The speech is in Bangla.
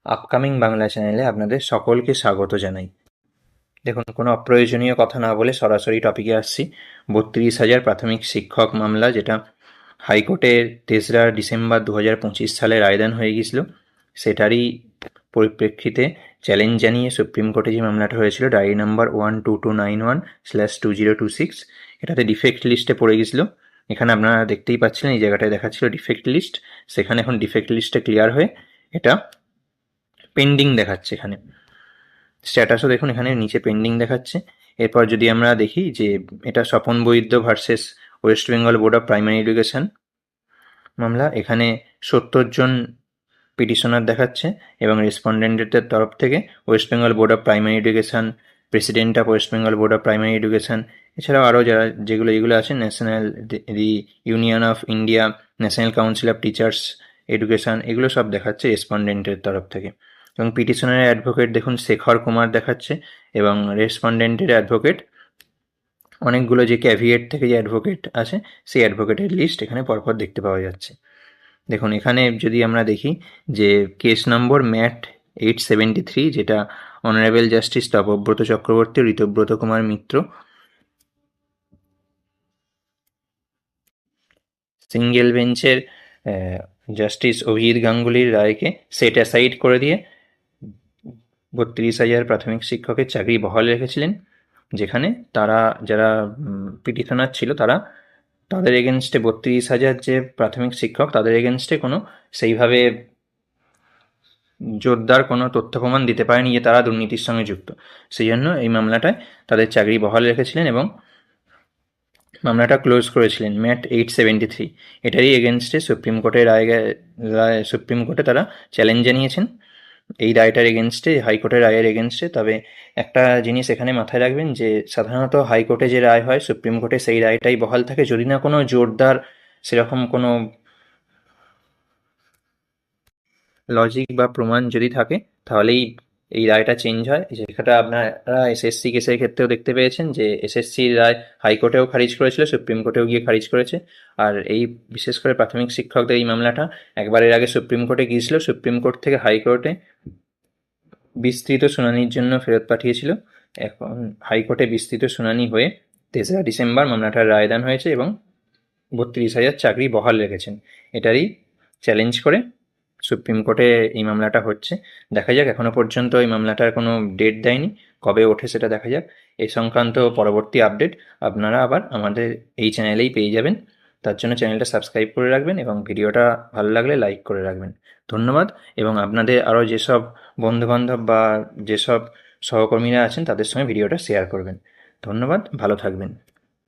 আপকামিং বাংলা চ্যানেলে আপনাদের সকলকে স্বাগত জানাই। দেখুন, কোনো অপ্রয়োজনীয় কথা না বলে সরাসরি টপিকে আসছি। 32,000 প্রাথমিক শিক্ষক মামলা, যেটা হাইকোর্টে 3রা ডিসেম্বর 2025 সালে রায়দান হয়ে গিয়েছিল, সেটারই পরিপ্রেক্ষিতে চ্যালেঞ্জ জানিয়ে সুপ্রিম কোর্টে যে মামলাটা হয়েছিল, ডায়েরি নাম্বার 12291/2026, এটাতে ডিফেক্ট লিস্টে পড়ে গেছিলো। এখানে আপনারা দেখতেই পাচ্ছিলেন, এই জায়গাটায় দেখাচ্ছিল ডিফেক্ট লিস্ট, সেখানে এখন ডিফেক্ট লিস্টে ক্লিয়ার হয়ে এটা পেন্ডিং দেখাচ্ছে। এখানে স্ট্যাটাসও দেখুন, এখানে নিচে পেন্ডিং দেখাচ্ছে। এরপর যদি আমরা দেখি যে এটা Swapan Baidya versus West Bengal board of primary education মামলা, এখানে 70 জন পিটিশনার দেখাচ্ছে এবং রেসপন্ডেন্টের তরফ থেকে West Bengal board of primary education, president of West Bengal board of primary education, এছাড়াও আরও যারা যেগুলো আছে, national the union of India, national council of teachers education, এগুলো সব দেখাচ্ছে রেসপন্ডেন্টের তরফ থেকে। এবং পিটিশনারের অ্যাডভোকেট দেখুন শেখর কুমার দেখাচ্ছে, এবং রেসপন্ডেন্টের অ্যাডভোকেট অনেকগুলো যে ক্যাভিয়েট থেকে যে অ্যাডভোকেট আছে, সেই অ্যাডভোকেটের লিস্ট এখানে পরপর দেখতে পাওয়া যাচ্ছে। দেখুন, এখানে যদি আমরা দেখি যে কেস নম্বর ম্যাট 873, যেটা অনারেবল জাস্টিস তপব্রত চক্রবর্তী, ঋতব্রত কুমার মিত্র সিঙ্গেল বেঞ্চের জাস্টিস অভিজিৎ গাঙ্গুলির রায়কে সেট অ্যাসাইড করে দিয়ে 32,000 প্রাথমিক শিক্ষকের চাকরি বহাল রেখেছিলেন, যেখানে তারা যারা পিটিশনার ছিল, তাদের এগেনস্টে 32,000 যে প্রাথমিক শিক্ষক, তাদের এগেনস্টে কোনো সেইভাবে জোরদার কোনো তথ্য প্রমাণ দিতে পারেনি যে তারা দুর্নীতির সঙ্গে যুক্ত। সেই জন্য এই মামলাটায় তাদের চাকরি বহাল রেখেছিলেন এবং মামলাটা ক্লোজ করেছিলেন ম্যাট 873। এটারই এগেনস্টে সুপ্রিম কোর্টে তারা চ্যালেঞ্জ জানিয়েছেন এই রায়টার এগেনস্টে, হাইকোর্টের রায়ের এগেনস্টে। তবে একটা জিনিস এখানে মাথায় রাখবেন যে সাধারণত হাইকোর্টে যে রায় হয়, সুপ্রিম কোর্টে সেই রায়টাই বহাল থাকে, যদি না কোনো জোরদার সেরকম কোনো লজিক বা প্রমাণ যদি থাকে, তাহলেই এই রায়টা চেঞ্জ হয়। যেটা আপনারা এসএসসি কেসের ক্ষেত্রেও দেখতে পেয়েছেন, যে এসএসসির রায় হাইকোর্টেও খারিজ করেছিল, সুপ্রিম কোর্টেও গিয়ে খারিজ করেছে। আর এই বিশেষ করে প্রাথমিক শিক্ষকদের এই মামলাটা একবার এর আগে সুপ্রিম কোর্টে গিয়েছিল, সুপ্রিম কোর্ট থেকে হাইকোর্টে বিস্তৃত শুনানির জন্য ফেরত পাঠিয়েছিল। এখন হাইকোর্টে বিস্তৃত শুনানি হয়ে 3রা ডিসেম্বর মামলাটার রায়দান হয়েছে এবং 32,000 চাকরি বহাল রেখেছেন। এটারই চ্যালেঞ্জ করে সুপ্রিম কোর্টে এই মামলাটা হচ্ছে। দেখা যাক, এখনো পর্যন্ত এই মামলাটার কোনো ডেট দেয়নি, কবে ওঠে সেটা দেখা যাক। এই সংক্রান্ত পরবর্তী আপডেট আপনারা আবার আমাদের এই চ্যানেলেই পেয়ে যাবেন। তার জন্য চ্যানেলটা সাবস্ক্রাইব করে রাখবেন এবং ভিডিওটা ভালো লাগলে লাইক করে রাখবেন। ধন্যবাদ। এবং আপনাদের আরও যেসব বন্ধুবান্ধব বা যেসব সহকর্মীরা আছেন, তাদের সঙ্গে ভিডিওটা শেয়ার করবেন। ধন্যবাদ, ভালো থাকবেন।